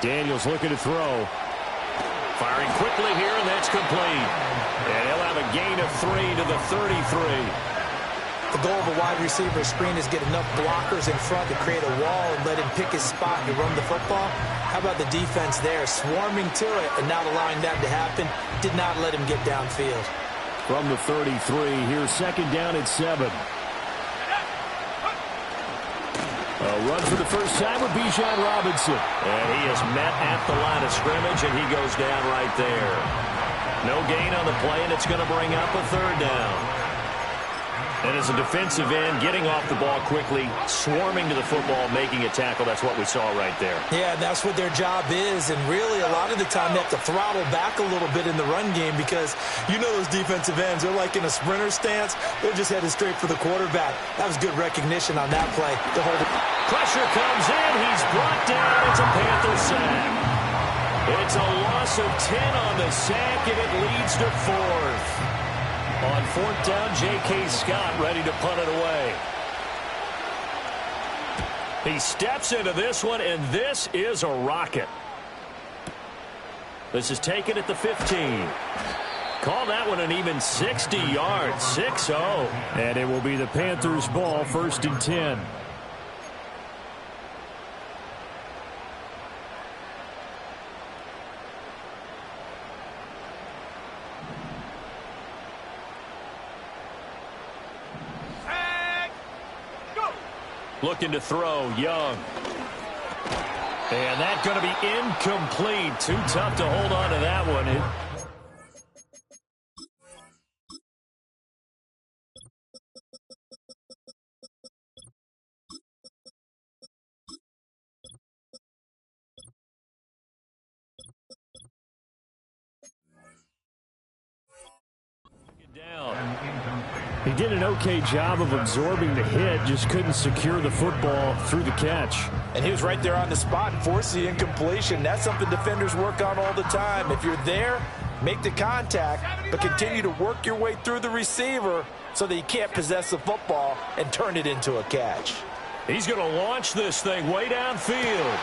Daniels looking to throw. Firing quickly here, and that's complete. And he'll have a gain of 3 to the 33. The goal of a wide receiver screen is get enough blockers in front to create a wall and let him pick his spot and run the football. How about the defense there, swarming to it and not allowing that to happen? Did not let him get downfield. From the 33, here's second down at 7. A run for the first time with Bijan Robinson. And he is met at the line of scrimmage, and he goes down right there. No gain on the play, and it's going to bring up a third down. And as a defensive end, getting off the ball quickly, swarming to the football, making a tackle, that's what we saw right there. Yeah, that's what their job is, and really a lot of the time they have to throttle back a little bit in the run game because you know those defensive ends, they're like in a sprinter stance. They're just headed straight for the quarterback. That was good recognition on that play to hold it. Pressure comes in. He's brought down. It's a Panther sack. It's a loss of 10 on the sack, and it leads to 4th. On 4th down, J.K. Scott ready to punt it away. He steps into this one, and this is a rocket. This is taken at the 15. Call that one an even 60 yards, 6-0. And it will be the Panthers' ball, 1st and 10. Looking to throw, Young. And that's going to be incomplete. Too tough to hold on to that one. He did an okay job of absorbing the hit, just couldn't secure the football through the catch. And he was right there on the spot and forced the incompletion. That's something defenders work on all the time. If you're there, make the contact, but continue to work your way through the receiver so that he can't possess the football and turn it into a catch. He's going to launch this thing way downfield.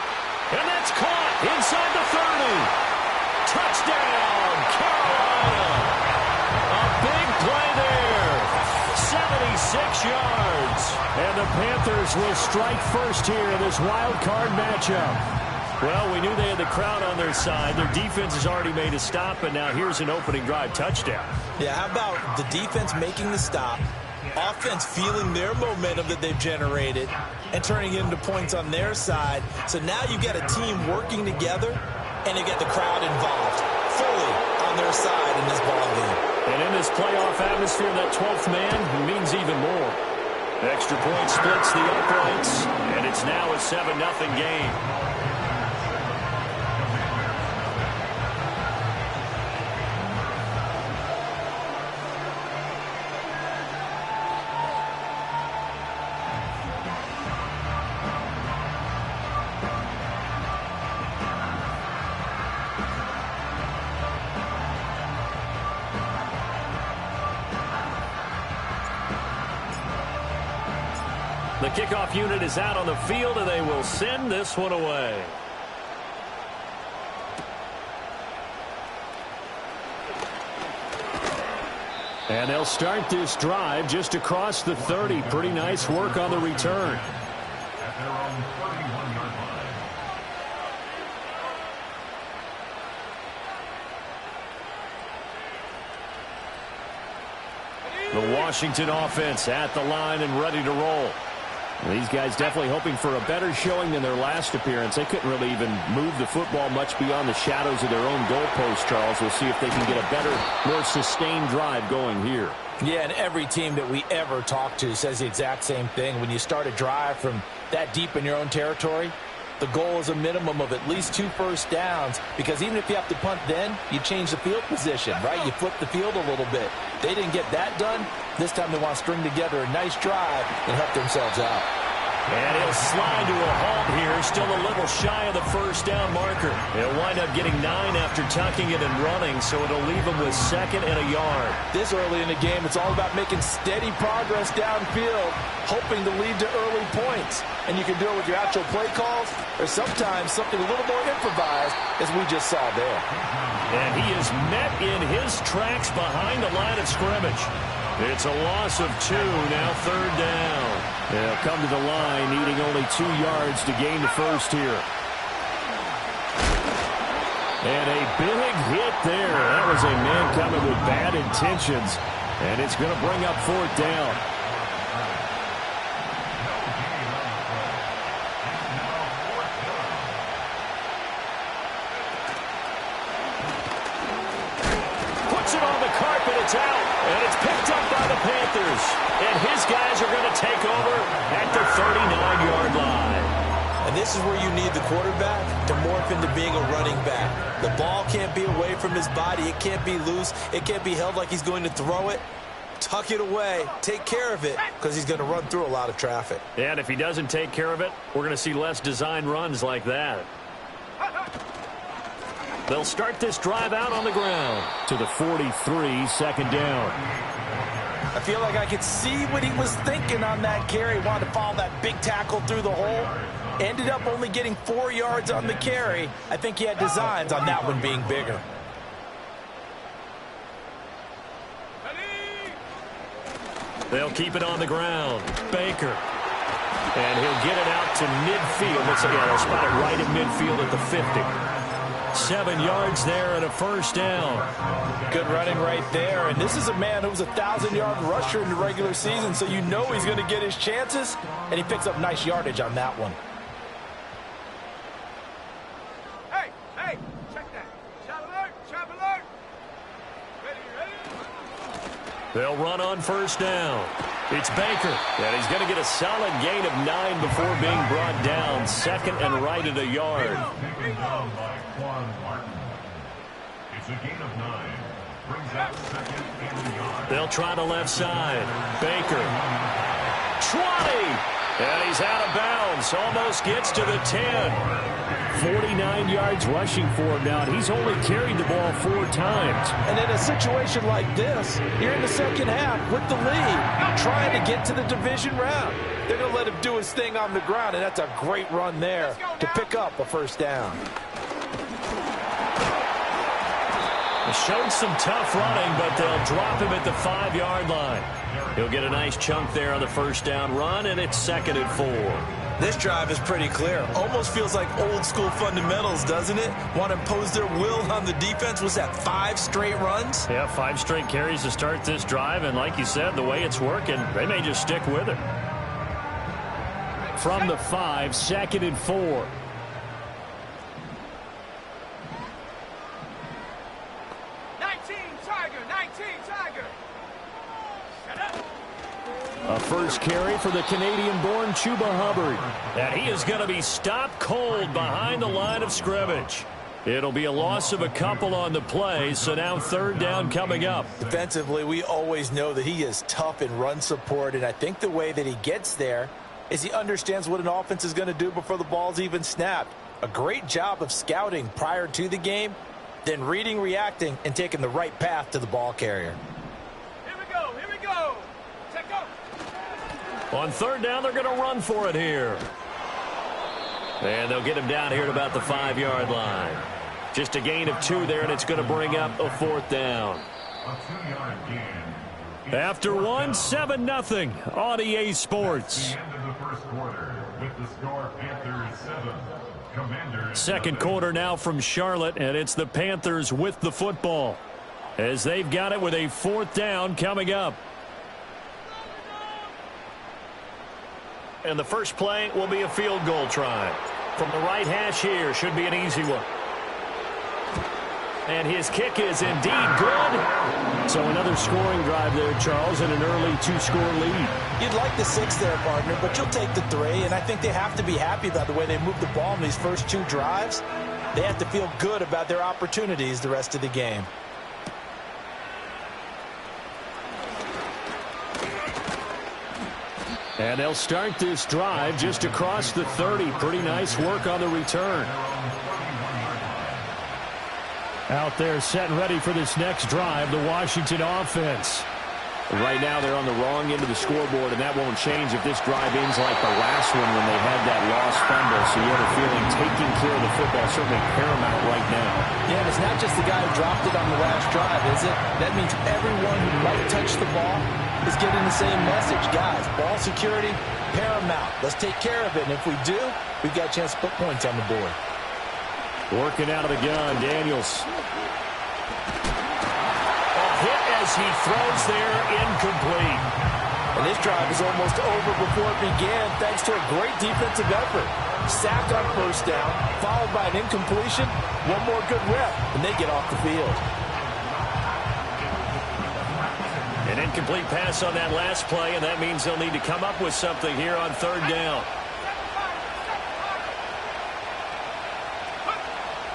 And that's caught inside the 30. Touchdown, Carolina. A big play there. 76 yards. And the Panthers will strike first here in this wild card matchup. Well, we knew they had the crowd on their side. Their defense has already made a stop, and now here's an opening drive touchdown. Yeah, how about the defense making the stop, offense feeling their momentum that they've generated, and turning it into points on their side. So now you've got a team working together, and you get the crowd involved fully on their side in this ball game. And in this playoff atmosphere, that 12th man means even more. Extra point splits the uprights, and it's now a 7-0 game. The kickoff unit is out on the field, and they will send this one away. And they'll start this drive just across the 30. Pretty nice work on the return. The Washington offense at the line and ready to roll. These guys definitely hoping for a better showing than their last appearance. They couldn't really even move the football much beyond the shadows of their own goalpost, Charles. We'll see if they can get a better, more sustained drive going here. Yeah, and every team that we ever talk to says the exact same thing. When you start a drive from that deep in your own territory, the goal is a minimum of at least 2 first downs, because even if you have to punt then, you change the field position, right? You flip the field a little bit. They didn't get that done. This time they want to string together a nice drive and help themselves out. And he'll slide to a halt here, still a little shy of the first down marker. He'll wind up getting 9 after tucking it and running, so it'll leave him with 2nd and a yard. This early in the game, it's all about making steady progress downfield, hoping to lead to early points. And you can do it with your actual play calls, or sometimes something a little more improvised, as we just saw there. And he is met in his tracks behind the line of scrimmage. It's a loss of 2, now 3rd down. They'll come to the line, needing only 2 yards to gain the first here. And a big hit there. That was a man coming with bad intentions. And it's going to bring up 4th down. Puts it on the carpet, it's out. And it's picked up by the Panthers. And his guys are going to take over at the 39-yard line. And this is where you need the quarterback to morph into being a running back. The ball can't be away from his body. It can't be loose. It can't be held like he's going to throw it. Tuck it away. Take care of it, because he's going to run through a lot of traffic. Yeah, and if he doesn't take care of it, we're going to see less design runs like that. They'll start this drive out on the ground to the 43, 2nd down. I feel like I could see what he was thinking on that carry. Wanted to follow that big tackle through the hole. Ended up only getting 4 yards on the carry. I think he had designs on that one being bigger. They'll keep it on the ground. Baker. And he'll get it out to midfield. Looks like they'll spot it right at midfield at the 50. 7 yards there and a 1st down. Good running right there. And this is a man who was a 1,000-yard rusher in the regular season, so you know he's going to get his chances. And he picks up nice yardage on that one. Hey, check that. Trap alert. Ready. They'll run on 1st down. It's Baker. And he's going to get a solid gain of 9 before being brought down. 2nd and right at a yard. It's a gain of 9. Brings out 2nd and a yard. They'll try the left side. Baker. 20. And he's out of bounds. Almost gets to the 10. 49 yards rushing for him now. He's only carried the ball 4 times. And in a situation like this, you're in the second half with the lead, trying to get to the division round. They're going to let him do his thing on the ground, and that's a great run there to pick up a 1st down. Showed some tough running, but they'll drop him at the 5-yard line. He'll get a nice chunk there on the 1st down run, and it's 2nd and 4. This drive is pretty clear. Almost feels like old school fundamentals, doesn't it? Want to impose their will on the defense. Was that 5 straight runs? Yeah, 5 straight carries to start this drive, and like you said, the way it's working, they may just stick with it. From the 5, 2nd and 4. A first carry for the Canadian-born Chuba Hubbard. And he is going to be stopped cold behind the line of scrimmage. It'll be a loss of a couple on the play, so now 3rd down coming up. Defensively, we always know that he is tough in run support, and I think the way that he gets there is he understands what an offense is going to do before the ball's even snapped. A great job of scouting prior to the game, then reading, reacting, and taking the right path to the ball carrier. Here we go. Take off. On 3rd down, they're going to run for it here. And they'll get him down here at about the 5-yard line. Just a gain of 2 there, and it's going to bring up a 4th down. A 2-yard gain. After 1, 7-0 on EA Sports. At the end of the 1st quarter, with the score Panthers 7, Commanders 2nd quarter now from Charlotte, and it's the Panthers with the football, as they've got it with a 4th down coming up. And the first play will be a field goal try. From the right hash here, should be an easy one. And his kick is indeed good. So another scoring drive there, Charles, and an early 2-score lead. You'd like the 6 there, partner, but you'll take the 3, and I think they have to be happy about the way they moved the ball in these first 2 drives. They have to feel good about their opportunities the rest of the game. And they'll start this drive just across the 30. Pretty nice work on the return. Out there set and ready for this next drive, the Washington offense. Right now they're on the wrong end of the scoreboard, and that won't change if this drive ends like the last one when they had that lost fumble. So you have a feeling taking care of the football is certainly paramount right now. Yeah, and it's not just the guy who dropped it on the last drive, is it? That means everyone who might touch the ball is getting the same message. Guys, ball security, paramount. Let's take care of it, and if we do, we've got a chance to put points on the board. Working out of the gun, Daniels. Hit as he throws there, incomplete. And this drive is almost over before it began thanks to a great defensive effort. Sack on first down, followed by an incompletion, one more good rep, and they get off the field. An incomplete pass on that last play, and that means they'll need to come up with something here on third down.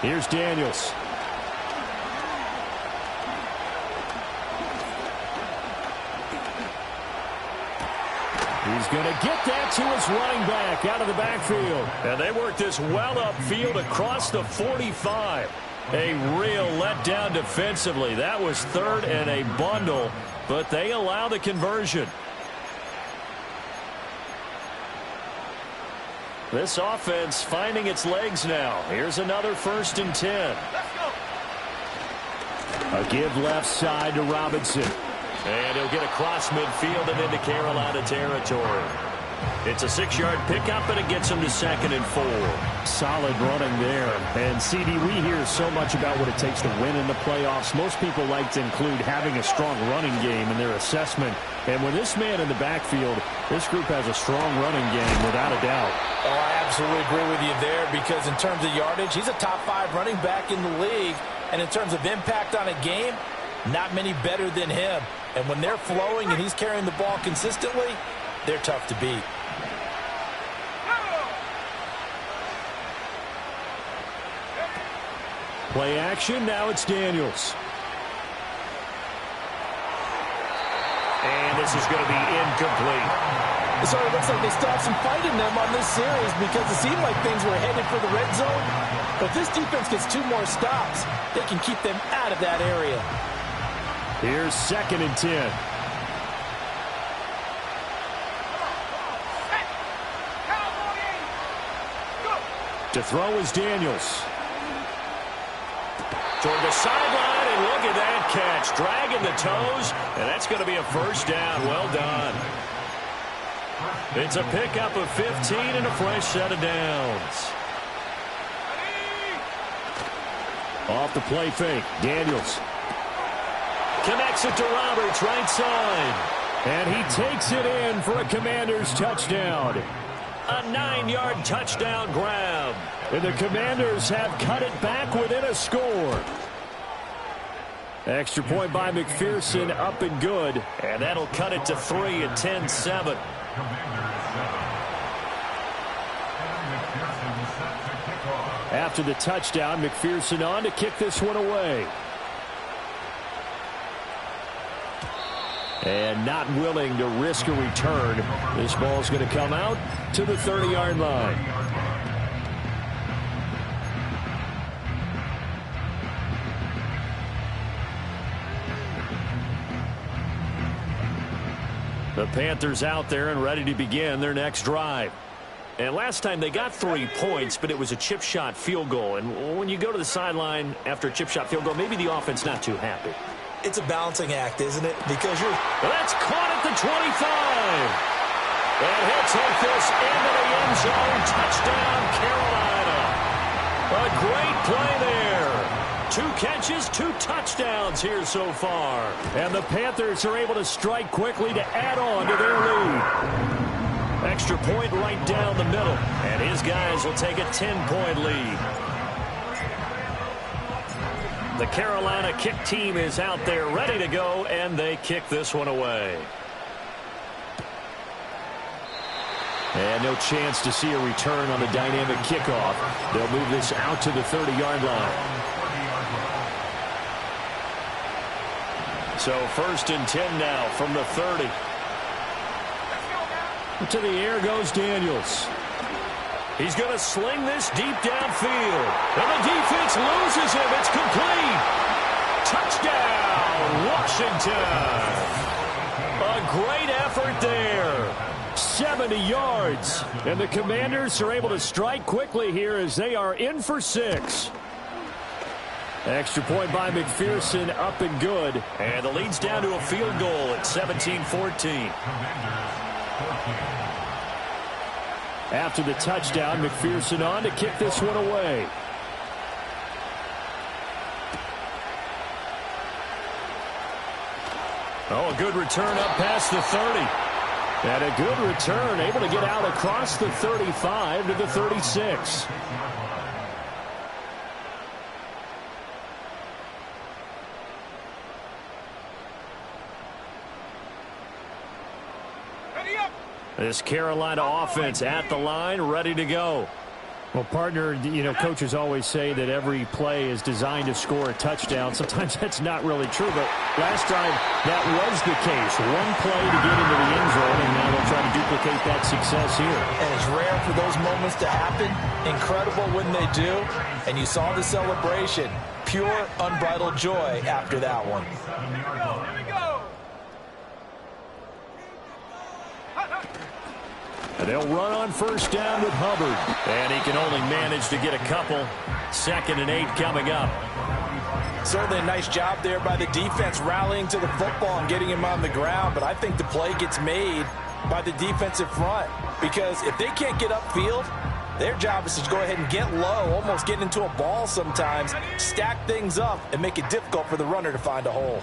Here's Daniels. He's going to get that to his running back out of the backfield. And they work this well upfield across the 45. A real letdown defensively. That was third and a bundle, but they allow the conversion. This offense finding its legs now. Here's another 1st and 10. A give left side to Robinson. And he'll get across midfield and into Carolina territory. It's a 6-yard pickup, and it gets him to 2nd and 4. Solid running there. And, CD, we hear so much about what it takes to win in the playoffs. Most people like to include having a strong running game in their assessment. And with this man in the backfield, this group has a strong running game, without a doubt. Oh, I absolutely agree with you there, because in terms of yardage, he's a top 5 running back in the league. And in terms of impact on a game, not many better than him. And when they're flowing and he's carrying the ball consistently, they're tough to beat. Play action, now it's Daniels. And this is going to be incomplete. So it looks like they still have some fight in them on this series, because it seemed like things were headed for the red zone. But this defense gets 2 more stops. They can keep them out of that area. Here's 2nd and 10. To throw is Daniels. Toward the sideline, and look at that catch. Dragging the toes, and that's going to be a 1st down. Well done. It's a pickup of 15 and a fresh set of downs. Off the play fake, Daniels. Connects it to Roberts, right side. And he takes it in for a Commanders touchdown. A 9-yard touchdown grab. And the Commanders have cut it back within a score. Extra point by McPherson, up and good. And that'll cut it to 3 at 10-7. After the touchdown, McPherson on to kick this one away. And not willing to risk a return. This ball's going to come out to the 30-yard line. The Panthers out there and ready to begin their next drive. And last time they got 3 points, but it was a chip shot field goal. And when you go to the sideline after a chip shot field goal, maybe the offense not too happy. It's a balancing act, isn't it? Because that's caught at the 25. And he'll take this into the end zone. Touchdown, Carolina. A great play there. 2 catches, 2 touchdowns here so far. And the Panthers are able to strike quickly to add on to their lead. Extra point right down the middle. And his guys will take a 10-point lead. The Carolina kick team is out there ready to go, and they kick this one away. And no chance to see a return on the dynamic kickoff. They'll move this out to the 30-yard line. So 1st and 10 now from the 30. To the air goes Daniels. He's going to sling this deep downfield. And the defense loses him. It's complete. Touchdown, Washington. A great effort there. 70 yards. And the Commanders are able to strike quickly here as they are in for 6. Extra point by McPherson, up and good. And the lead's down to a field goal at 17-14. After the touchdown, McPherson on to kick this one away. Oh, a good return up past the 30. And a good return, able to get out across the 35 to the 36. This Carolina offense at the line, ready to go. Well, partner, coaches always say that every play is designed to score a touchdown. Sometimes that's not really true, but last time that was the case. One play to get into the end zone, and now they'll try to duplicate that success here. And it's rare for those moments to happen. Incredible when they do. And you saw the celebration. Pure, unbridled joy after that one. Here we go. And they'll run on first down with Hubbard. And he can only manage to get a couple. 2nd and 8 coming up. Certainly a nice job there by the defense rallying to the football and getting him on the ground. But I think the play gets made by the defensive front. Because if they can't get upfield, their job is to go ahead and get low, almost get into a ball sometimes, stack things up, and make it difficult for the runner to find a hole.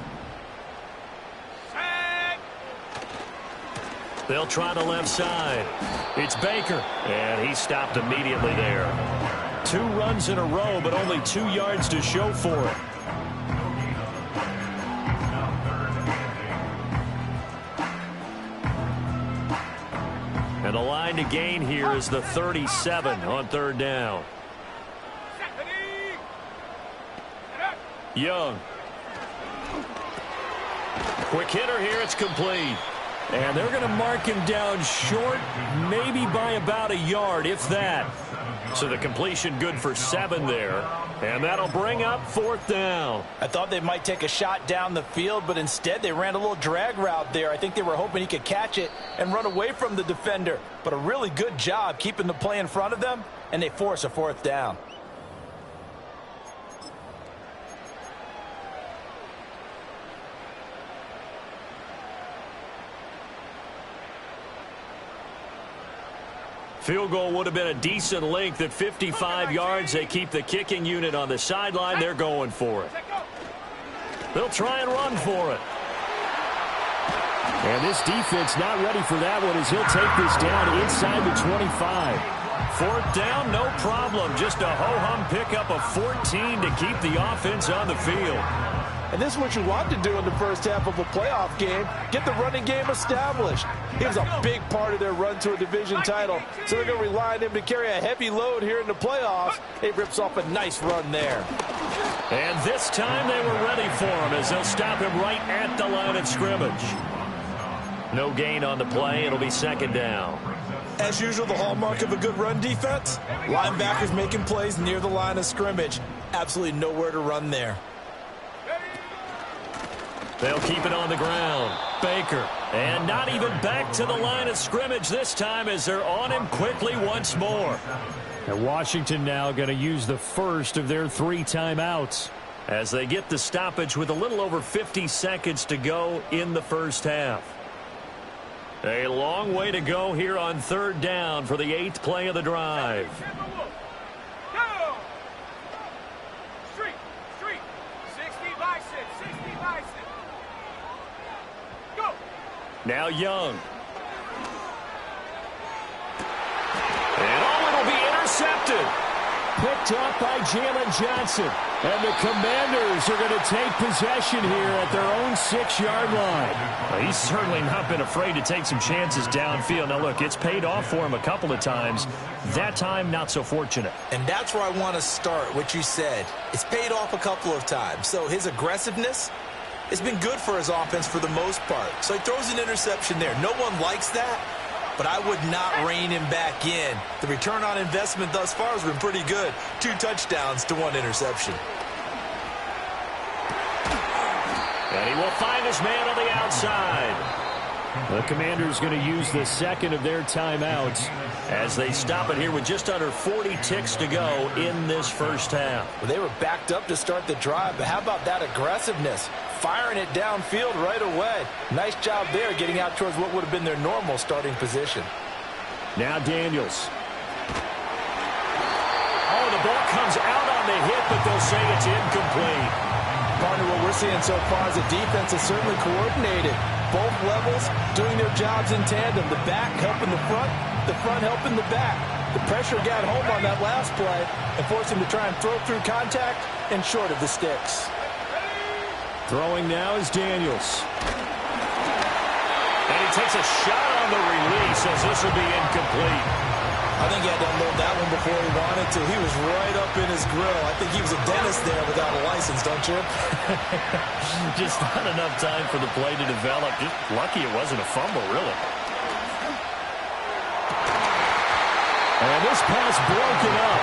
They'll try the left side. It's Baker. And he stopped immediately there. 2 runs in a row, but only 2 yards to show for it. And the line to gain here is the 37 on 3rd down. Young. Quick hitter here. It's complete. And they're going to mark him down short, maybe by about a yard, if that. So the completion good for 7 there. And that'll bring up 4th down. I thought they might take a shot down the field, but instead they ran a little drag route there. I think they were hoping he could catch it and run away from the defender. But a really good job keeping the play in front of them, and they force a 4th down. Field goal would have been a decent length at 55 yards. They keep the kicking unit on the sideline. They're going for it. They'll try and run for it. And this defense not ready for that one as he'll take this down inside the 25. 4th down, no problem. Just a ho-hum pickup of 14 to keep the offense on the field. And this is what you want to do in the first half of a playoff game. Get the running game established. He was a big part of their run to a division title, so they're going to rely on him to carry a heavy load here in the playoffs. He rips off a nice run there. And this time they were ready for him as they'll stop him right at the line of scrimmage. No gain on the play. It'll be 2nd down. As usual, the hallmark of a good run defense, linebackers making plays near the line of scrimmage. Absolutely nowhere to run there. They'll keep it on the ground. Baker. And not even back to the line of scrimmage this time as they're on him quickly once more. And Washington now going to use the first of their 3 timeouts. As they get the stoppage with a little over 50 seconds to go in the first half. A long way to go here on 3rd down for the 8th play of the drive. Now Young. And it'll be intercepted. Picked up by Jalen Johnson. And the Commanders are going to take possession here at their own 6-yard line. Well, he's certainly not been afraid to take some chances downfield. Now, look, it's paid off for him a couple of times. That time, not so fortunate. And that's where I want to start, what you said. It's paid off a couple of times. So his aggressiveness, it's been good for his offense for the most part. So he throws an interception there. No one likes that. but I would not rein him back in. The return on investment thus far has been pretty good. 2 touchdowns to 1 interception. And he will find his man on the outside. The Commanders going to use the second of their timeouts as they stop it here with just under 40 ticks to go in this first half. Well, they were backed up to start the drive, but how about that aggressiveness? Firing it downfield right away. Nice job there getting out towards what would have been their normal starting position. Now Daniels. Oh, the ball comes out on the hit, but they'll say it's incomplete. Partner, what we're seeing so far is the defense is certainly coordinated. Both levels doing their jobs in tandem. The back helping the front helping the back. The pressure got home on that last play and forced him to try and throw through contact and short of the sticks. Throwing now is Daniels. And he takes a shot on the release as this will be incomplete. I think he had to unload that one before he wanted to. He was right up in his grill. I think he was a dentist there without a license, don't you? Just not enough time for the play to develop. Just lucky it wasn't a fumble, really. And this pass broken up.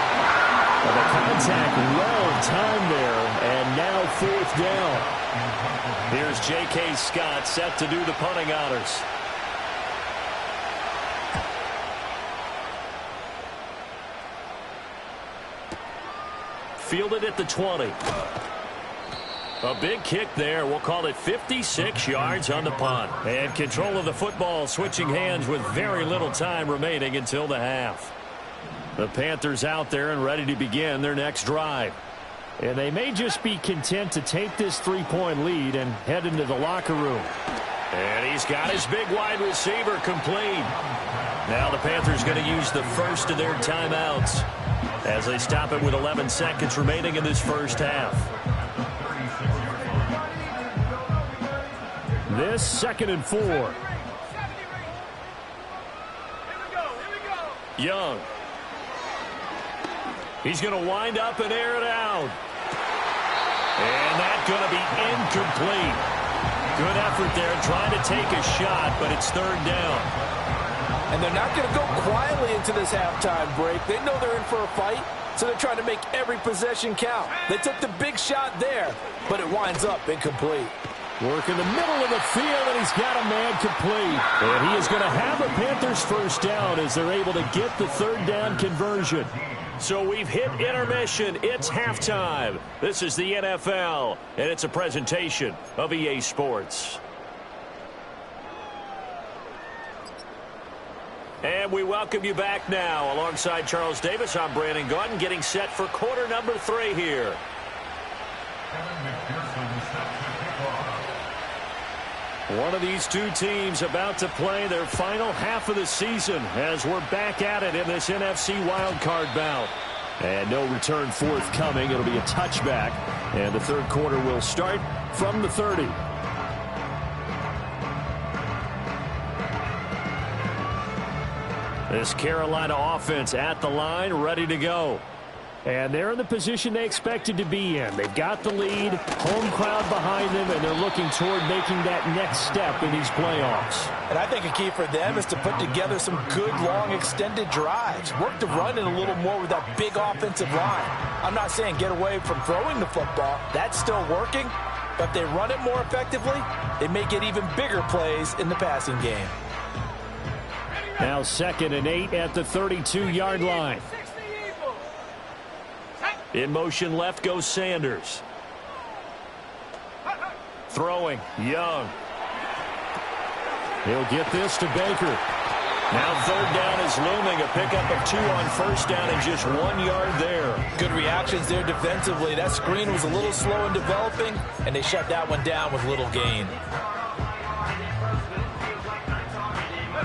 Well, the contact well timed there, and now 4th down. Here's J.K. Scott set to do the punting honors. Fielded at the 20. A big kick there. We'll call it 56 yards on the punt. And control of the football switching hands with very little time remaining until the half. The Panthers out there and ready to begin their next drive. And they may just be content to take this 3-point lead and head into the locker room. And he's got his big wide receiver complete. Now the Panthers going to use the first of their timeouts as they stop it with 11 seconds remaining in this first half. This 2nd and 4. Young. He's going to wind up and air it out. And that's going to be incomplete. Good effort there trying to take a shot, but it's 3rd down. And they're not going to go quietly into this halftime break. They know they're in for a fight, so they're trying to make every possession count. They took the big shot there, but it winds up incomplete. Work in the middle of the field, and he's got a man complete. And he is going to have a Panthers first down as they're able to get the 3rd down conversion. So we've hit intermission. It's halftime. This is the NFL, and it's a presentation of EA Sports. And we welcome you back now. Alongside Charles Davis, I'm Brandon Gaudin, getting set for quarter number 3 here. One of these two teams about to play their final half of the season as we're back at it in this NFC Wildcard bout. And no return forthcoming. It'll be a touchback. And the 3rd quarter will start from the 30. This Carolina offense at the line, ready to go. And they're in the position they expected to be in. They've got the lead, home crowd behind them, and they're looking toward making that next step in these playoffs. And I think a key for them is to put together some good, long, extended drives. Work the run in a little more with that big offensive line. I'm not saying get away from throwing the football. That's still working. But if they run it more effectively, they may get even bigger plays in the passing game. Now 2nd and 8 at the 32-yard line. In motion left goes Sanders. Throwing, Young. He'll get this to Baker. Now 3rd down is looming. A pickup of 2 on 1st down and just 1 yard there. Good reactions there defensively. That screen was a little slow in developing, and they shut that one down with little gain.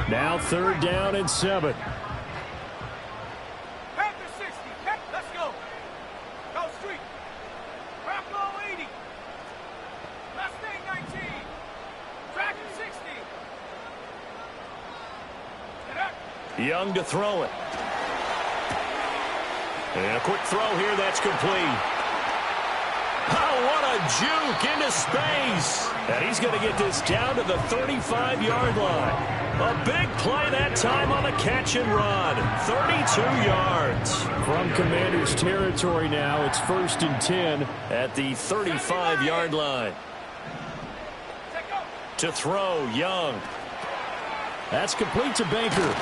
Now 3rd down and 7. Panther 60. Let's go. Go street. Rock low 80. Mustang 19. Track 60. Young to throw it. And a quick throw here, that's complete. Oh, what a juke into space. And he's going to get this down to the 35-yard line. A big play that time on the catch and run. 32 yards. From Commanders territory now, it's 1st and 10 at the 35-yard line. To throw, Young. That's complete to Baker.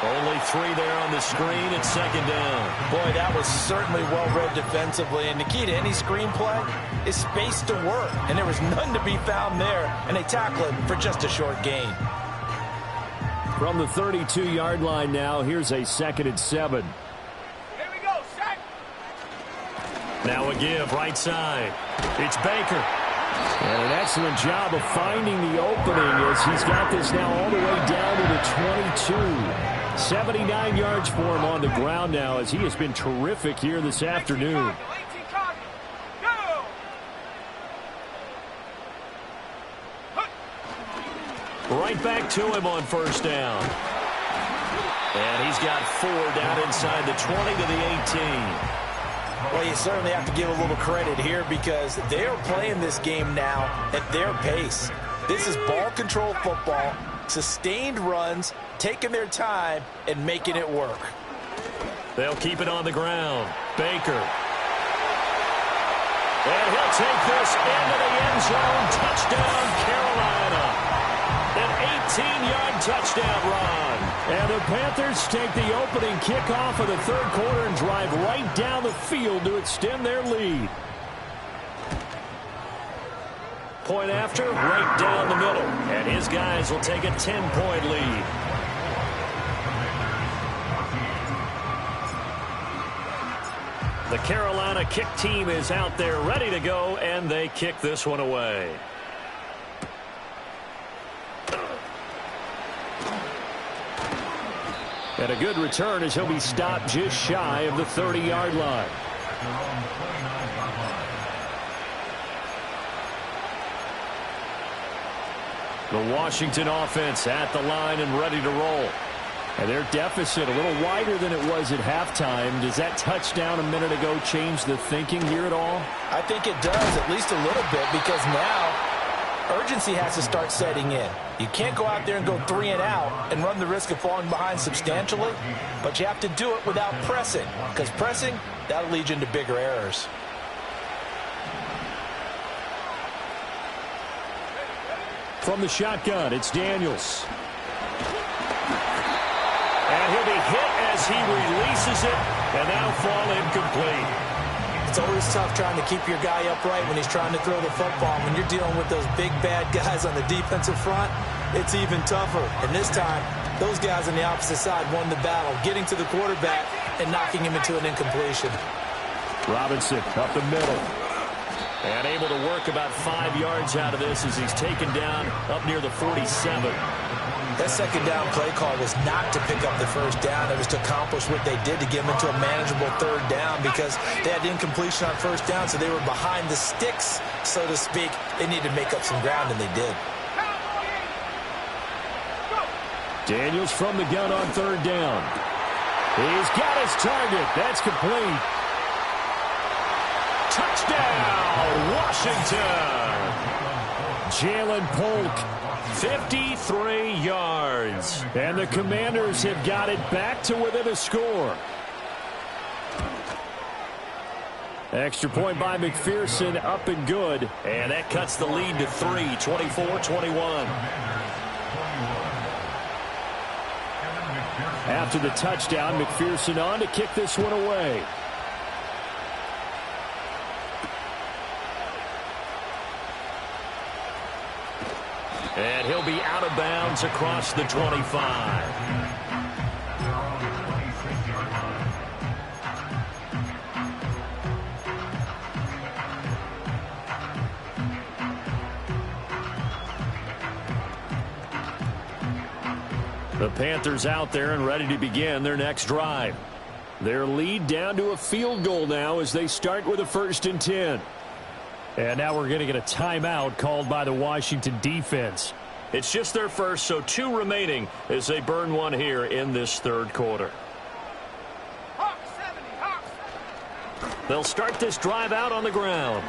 Only 3 there on the screen at 2nd down. Boy, that was certainly well-read defensively. And the key to any screenplay is space to work. And there was none to be found there. And they tackle it for just a short gain. From the 32-yard line now, here's a 2nd and 7. Here we go, set. Now a give, right side. It's Baker. And an excellent job of finding the opening as he's got this now all the way down to the 22. 79 yards for him on the ground now as he has been terrific here this afternoon. 18 Cardinals. Go! Right back to him on 1st down. And he's got 4 down inside the 20 to the 18. Well, you certainly have to give a little credit here because they're playing this game now at their pace. This is ball control football, sustained runs, taking their time, and making it work. They'll keep it on the ground. Baker. And he'll take this into the end zone. Touchdown, Carolina. An 18-yard touchdown run. And the Panthers take the opening kickoff of the 3rd quarter and drive right down the field to extend their lead. Point after, right down the middle. And his guys will take a 10-point lead. The Carolina kick team is out there ready to go, and they kick this one away. And a good return as he'll be stopped just shy of the 30-yard line. The Washington offense at the line and ready to roll. And their deficit a little wider than it was at halftime. Does that touchdown a minute ago change the thinking here at all? I think it does, at least a little bit, because now urgency has to start setting in. You can't go out there and go 3 and out and run the risk of falling behind substantially, but you have to do it without pressing, because pressing, that'll lead you into bigger errors. From the shotgun, it's Daniels. And he'll be hit as he releases it, and that'll fall incomplete. It's always tough trying to keep your guy upright when he's trying to throw the football. When you're dealing with those big, bad guys on the defensive front, it's even tougher. And this time, those guys on the opposite side won the battle, getting to the quarterback and knocking him into an incompletion. Robinson up the middle. And able to work about 5 yards out of this as he's taken down up near the 47. That 2nd down play call was not to pick up the 1st down. It was to accomplish what they did to get them into a manageable 3rd down because they had incompletion on 1st down, so they were behind the sticks, so to speak. They needed to make up some ground, and they did. Daniels from the gun on 3rd down. He's got his target. That's complete. Touchdown, Washington. Jalen Polk. 53 yards. And the Commanders have got it back to within a score. Extra point by McPherson, up and good. And that cuts the lead to 3, 24-21. After the touchdown, McPherson on to kick this one away. And he'll be out of bounds across the 25. The Panthers out there and ready to begin their next drive. Their lead down to a field goal now as they start with a 1st and 10. And now we're going to get a timeout called by the Washington defense. It's just their first, so 2 remaining as they burn one here in this 3rd quarter. Hawk 70, Hawk 70. They'll start this drive out on the ground.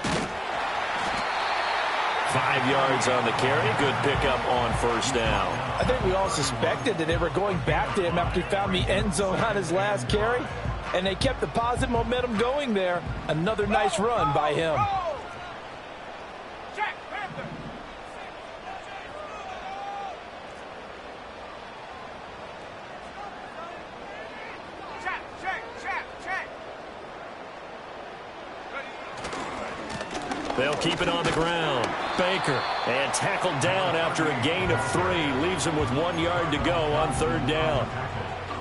5 yards on the carry. Good pickup on first down. I think we all suspected that they were going back to him after he found the end zone on his last carry, and they kept the positive momentum going there. Another nice run by him. They'll keep it on the ground. Baker, and tackled down after a gain of 3. Leaves him with 1 yard to go on third down.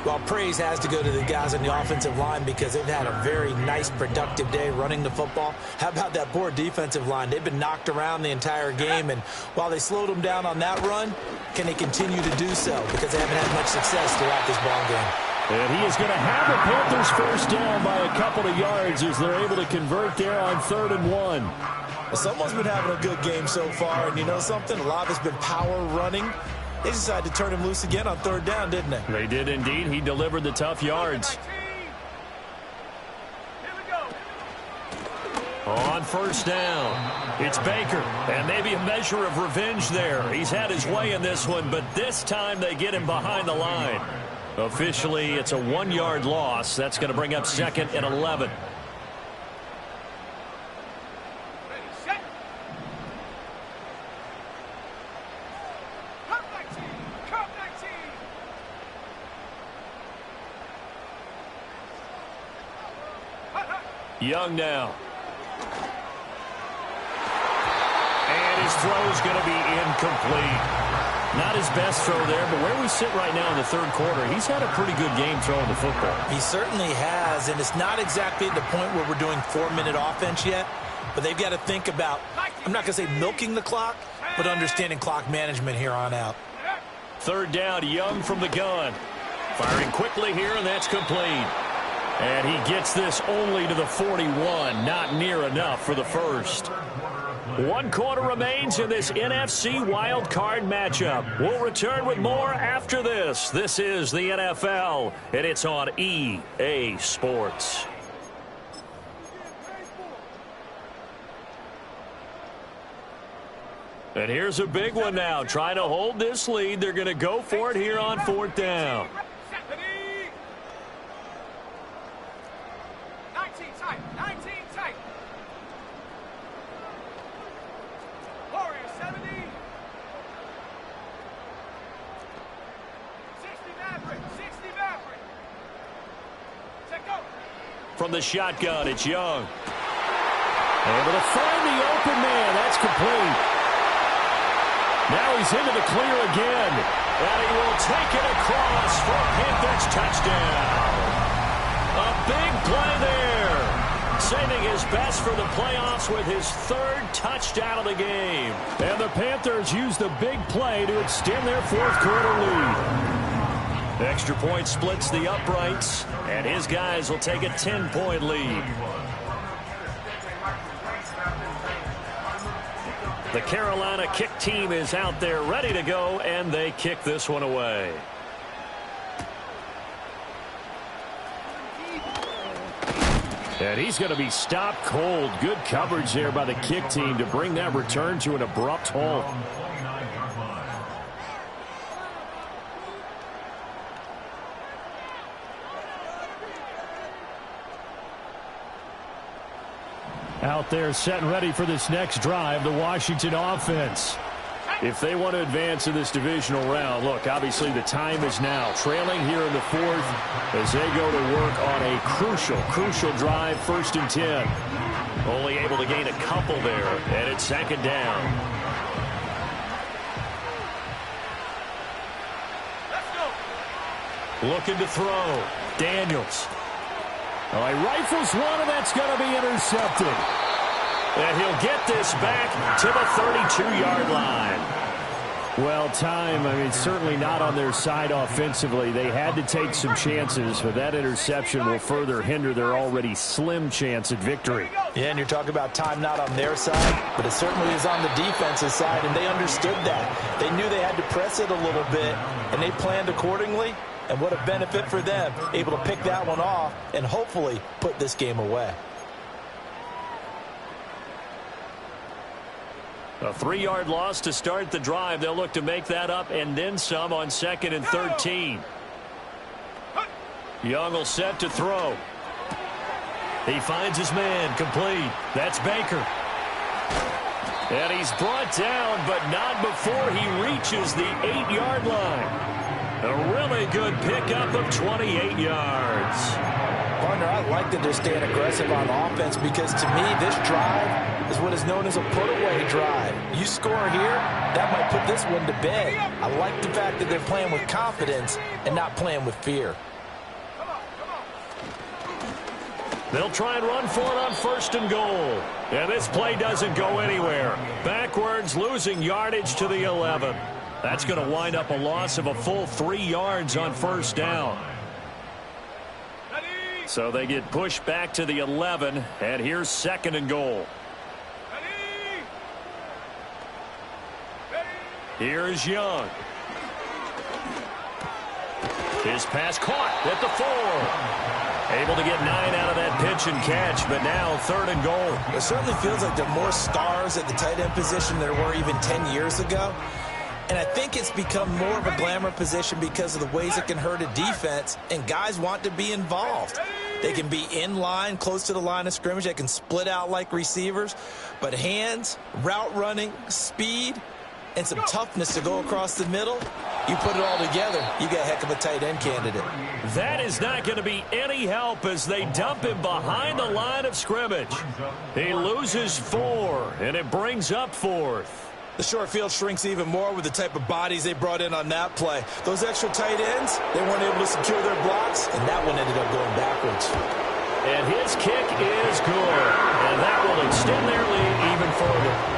Well, praise has to go to the guys on the offensive line because they've had a very nice, productive day running the football. How about that poor defensive line? They've been knocked around the entire game, and while they slowed them down on that run, can they continue to do so? Because they haven't had much success throughout this ball game. And he is going to have the Panthers first down by a couple of yards as they're able to convert there on 3rd and 1. Well, someone's been having a good game so far, and you know something? A lot of it's been power running. They decided to turn him loose again on 3rd down, didn't they? They did indeed. He delivered the tough yards. On first down, it's Baker, and maybe a measure of revenge there. He's had his way in this one, but this time they get him behind the line. Officially, it's a 1 yard loss. That's going to bring up 2nd and 11. Young now. And his throw's going to be incomplete. Not his best throw there, but where we sit right now in the 3rd quarter, he's had a pretty good game throwing the football. He certainly has, and it's not exactly at the point where we're doing 4-minute offense yet, but they've got to think about, I'm not going to say milking the clock, but understanding clock management here on out. 3rd down, Young from the gun. Firing quickly here, and that's complete. And he gets this only to the 41, not near enough for the first. 1 quarter remains in this NFC Wildcard matchup. We'll return with more after this. This is the NFL, and it's on EA Sports. And here's a big one now. Trying to hold this lead. They're going to go for it here on 4th down. From the shotgun, it's Young. Able to find the open man. That's complete. Now he's into the clear again. And he will take it across for a Panthers touchdown. A big play there. Saving his best for the playoffs with his 3rd touchdown of the game. And the Panthers use the big play to extend their 4th quarter lead. Extra point splits the uprights, and his guys will take a 10-point lead. The Carolina kick team is out there ready to go, and they kick this one away. And he's going to be stopped cold. Good coverage there by the kick team to bring that return to an abrupt halt. Out there set and ready for this next drive, the Washington offense. If they want to advance in this divisional round, look, obviously the time is now. Trailing here in the 4th as they go to work on a crucial drive, 1st and 10. Only able to gain a couple there, and it's 2nd down. Looking to throw. Daniels. Oh, he rifles one, and that's going to be intercepted. And he'll get this back to the 32-yard line. Well, time, I mean, certainly not on their side offensively. They had to take some chances, but that interception will further hinder their already slim chance at victory. Yeah, and you're talking about time not on their side, but it certainly is on the defensive side, and they understood that. They knew they had to press it a little bit, and they planned accordingly. And what a benefit for them, able to pick that one off and hopefully put this game away. A 3-yard loss to start the drive. They'll look to make that up and then some on 2nd and 13. Young will set to throw. He finds his man, complete. That's Baker. And he's brought down, but not before he reaches the 8-yard line. A really good pickup of 28 yards. Partner, I like that they're staying aggressive on offense because to me this drive is what is known as a put-away drive. You score here, that might put this one to bed. I like the fact that they're playing with confidence and not playing with fear. They'll try and run for it on 1st and goal. And this play doesn't go anywhere. Backwards, losing yardage to the 11. That's going to wind up a loss of a full 3 yards on 1st down. So they get pushed back to the 11, and here's 2nd and goal. Here's Young. His pass caught at the 4. Able to get 9 out of that pitch and catch, but now 3rd and goal. It certainly feels like there are more stars at the tight end position than there were even 10 years ago. And I think it's become more of a glamour position because of the ways it can hurt a defense, and guys want to be involved. They can be in line, close to the line of scrimmage. They can split out like receivers. But hands, route running, speed, and some toughness to go across the middle, you put it all together, you got a heck of a tight end candidate. That is not going to be any help as they dump him behind the line of scrimmage. He loses 4, and it brings up 4th. The short field shrinks even more with the type of bodies they brought in on that play. Those extra tight ends, they weren't able to secure their blocks, and that one ended up going backwards. And his kick is good, and that will extend their lead even further.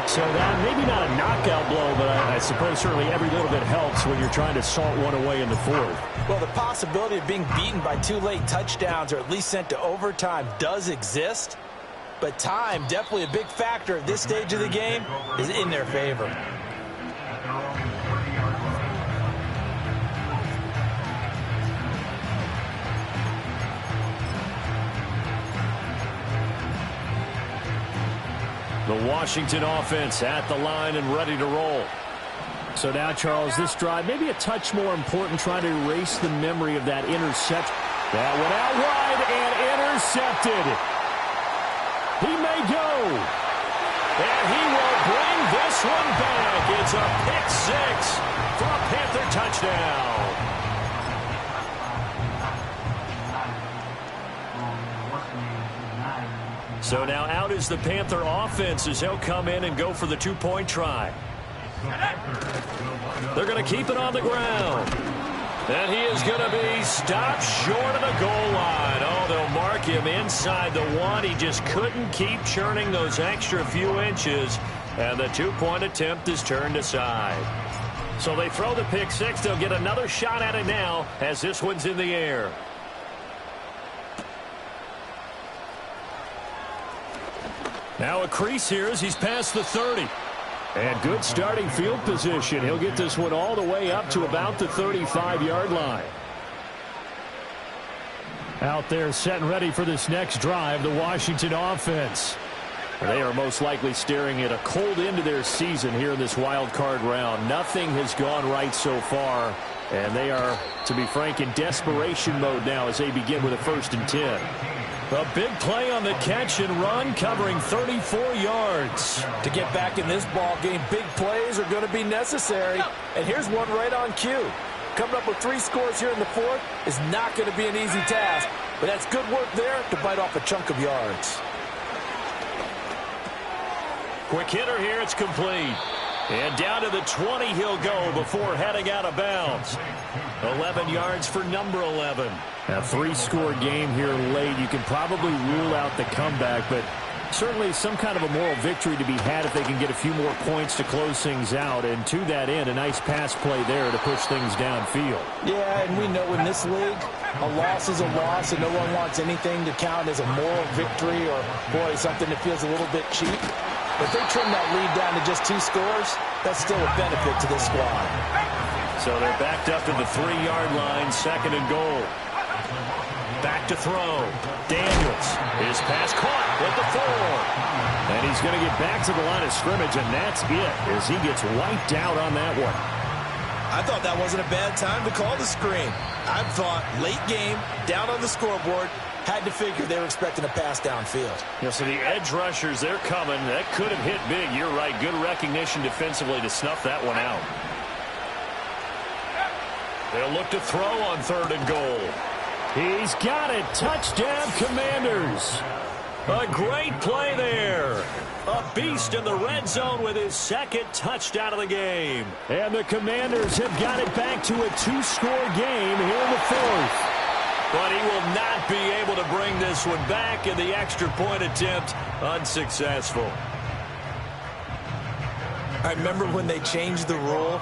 So that maybe not a knockout blow, but I suppose certainly every little bit helps when you're trying to salt one away in the 4th. Well, the possibility of being beaten by 2 late touchdowns or at least sent to overtime does exist. But time, definitely a big factor at this stage of the game, is in their favor. The Washington offense at the line and ready to roll. So now, Charles, this drive maybe a touch more important, trying to erase the memory of that interception. That went out wide and intercepted. He may go. And he will bring this one back. It's a pick 6 for a Panther touchdown. So now out is the Panther offense as they'll come in and go for the 2-point try. They're going to keep it on the ground. And he is going to be stopped short of the goal line. Oh, they'll mark him inside the 1. He just couldn't keep churning those extra few inches. And the 2-point attempt is turned aside. So they throw the pick 6. They'll get another shot at it now as this one's in the air. Now a crease here as he's past the 30. And good starting field position. He'll get this one all the way up to about the 35-yard line. Out there set and ready for this next drive, the Washington offense. They are most likely staring at a cold end to their season here in this wild card round. Nothing has gone right so far, and they are, to be frank, in desperation mode now as they begin with a 1st and 10. A big play on the catch and run, covering 34 yards. To get back in this ball game, big plays are going to be necessary. And here's one right on cue. Coming up with 3 scores here in the 4th is not going to be an easy task. But that's good work there to bite off a chunk of yards. Quick hitter here, it's complete. And down to the 20 he'll go before heading out of bounds. 11 yards for number 11. A 3-score game here late. You can probably rule out the comeback, but certainly some kind of a moral victory to be had if they can get a few more points to close things out. And to that end, a nice pass play there to push things downfield. Yeah, and we know in this league, a loss is a loss, and no one wants anything to count as a moral victory or, boy, something that feels a little bit cheap. If they trim that lead down to just 2 scores, that's still a benefit to this squad. So they're backed up to the 3-yard line, 2nd and goal. Back to throw. Daniels. His pass caught with the 4. And he's going to get back to the line of scrimmage, and that's it as he gets wiped out on that one. I thought that wasn't a bad time to call the screen. I thought late game, down on the scoreboard, had to figure they were expecting a pass downfield. Yeah, so the edge rushers, they're coming. That could have hit big. You're right. Good recognition defensively to snuff that one out. They'll look to throw on 3rd and goal. He's got it. Touchdown, Commanders. A great play there. A beast in the red zone with his 2nd touchdown of the game. And the Commanders have got it back to a 2-score game here in the 4th. But he will not be able to bring this one back, and the extra point attempt unsuccessful. I remember when they changed the rule,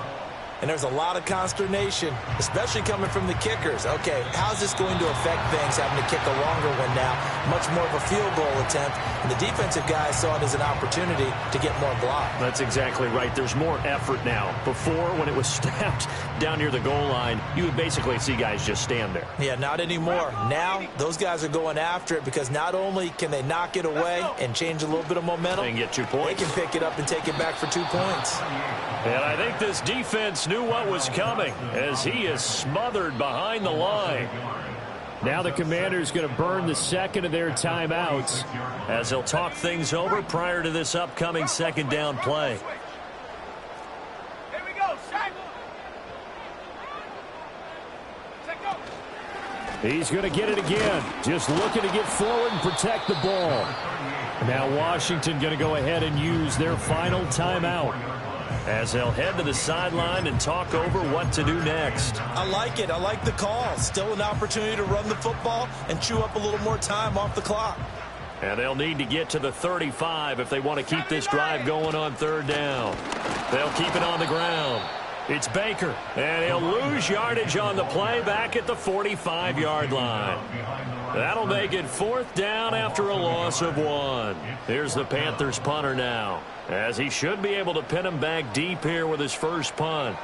and there's a lot of consternation, especially coming from the kickers. Okay, how's this going to affect things, having to kick a longer one now? Much more of a field goal attempt. And the defensive guys saw it as an opportunity to get more block. That's exactly right. There's more effort now. Before, when it was snapped down near the goal line, you would basically see guys just stand there. Yeah, not anymore. Now, those guys are going after it because not only can they knock it away and change a little bit of momentum, And get 2 points. they can pick it up and take it back for 2 points. And I think this defense knew what was coming as he is smothered behind the line. Now the Commanders going to burn the 2nd of their timeouts as they'll talk things over prior to this upcoming 2nd down play. Here we go, Shaq. Check go. He's going to get it again. Just looking to get forward and protect the ball. Now Washington going to go ahead and use their final timeout as they'll head to the sideline and talk over what to do next. I like it. I like the call. Still an opportunity to run the football and chew up a little more time off the clock. And they'll need to get to the 35 if they want to keep this drive going on 3rd down. They'll keep it on the ground. It's Baker, and he'll lose yardage on the play back at the 45-yard line. That'll make it 4th down after a loss of 1. Here's the Panthers punter now, as he should be able to pin him back deep here with his first punt.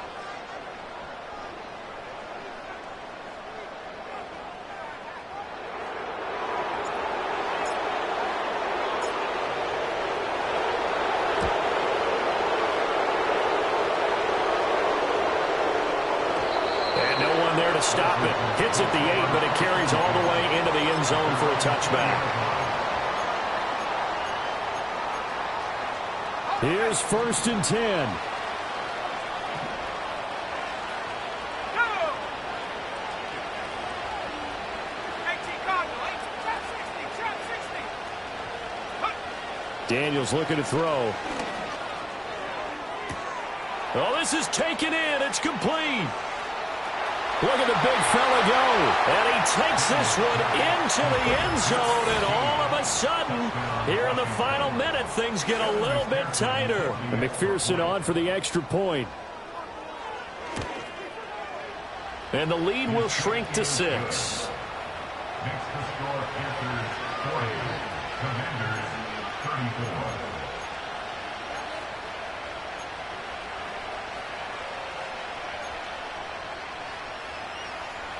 And no one there to stop it. Hits at the 8, but it carries all the way into the end zone for a touchback. Here's 1st and 10. Go. 18 Cardinal, 18, trap 60, trap 60. Daniels looking to throw. Oh, this is taken in. It's complete. Look at the big fella go. And he takes this one into the end zone, and all of a sudden, here in the final minute, things get a little bit tighter. And McPherson on for the extra point. And the lead will shrink to 6. Next to score, Panthers 40, Commanders 34.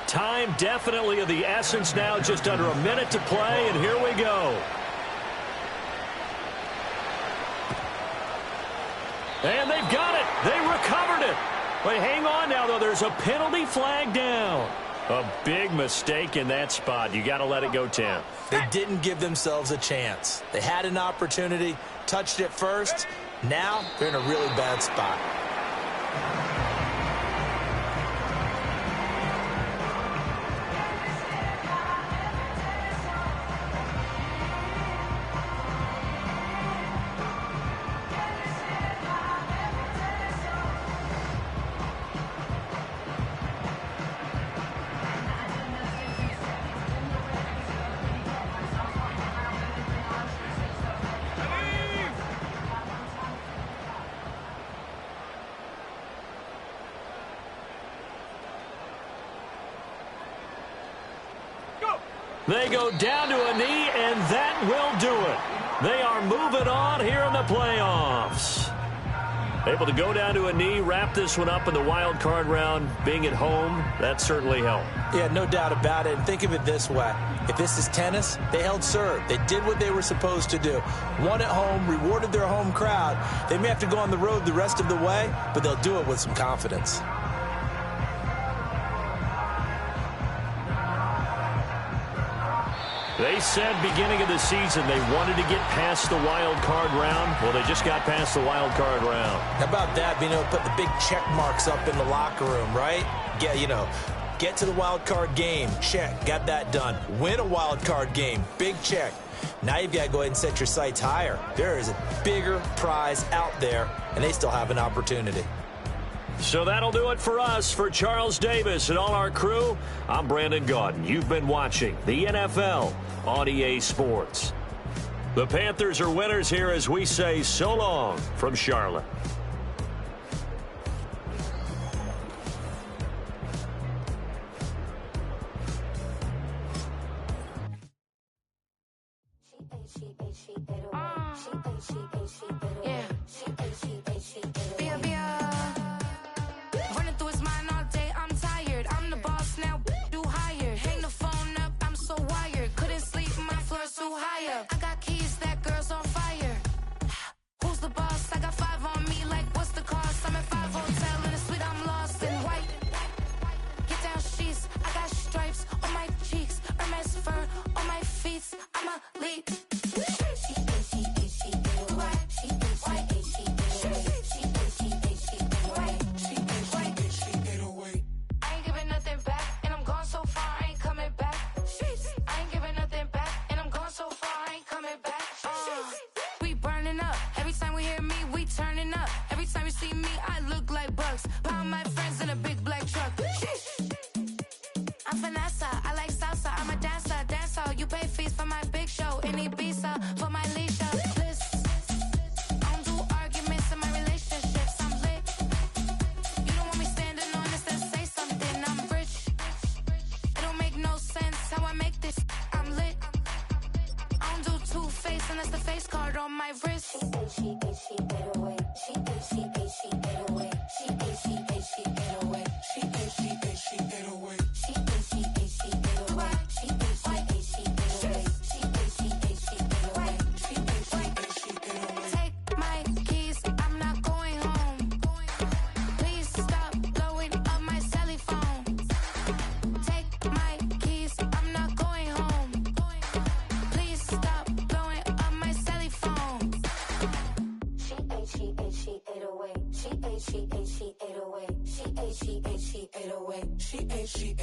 Time definitely of the essence now, just under a minute to play, and here we go. And they've got it. They recovered it. But hang on now, though. There's a penalty flag down. A big mistake in that spot. You got to let it go 10. They didn't give themselves a chance. They had an opportunity, touched it first. Now they're in a really bad spot. They go down to a knee, and that will do it. They are moving on here in the playoffs. Able to go down to a knee, wrap this one up in the wild card round. Being at home, that certainly helped. Yeah, no doubt about it. And think of it this way. If this is tennis, they held serve. They did what they were supposed to do. Won at home, rewarded their home crowd. They may have to go on the road the rest of the way, but they'll do it with some confidence. They said beginning of the season they wanted to get past the wild card round. Well, they just got past the wild card round. How about that? Being able to put the big check marks up in the locker room, right? Get to the wild card game. Check. Got that done. Win a wild card game. Big check. Now you've got to go ahead and set your sights higher. There is a bigger prize out there, and they still have an opportunity. So that'll do it for us. For Charles Davis and all our crew, I'm Brandon Gaudin. You've been watching the NFL on EA Sports. The Panthers are winners here as we say so long from Charlotte. She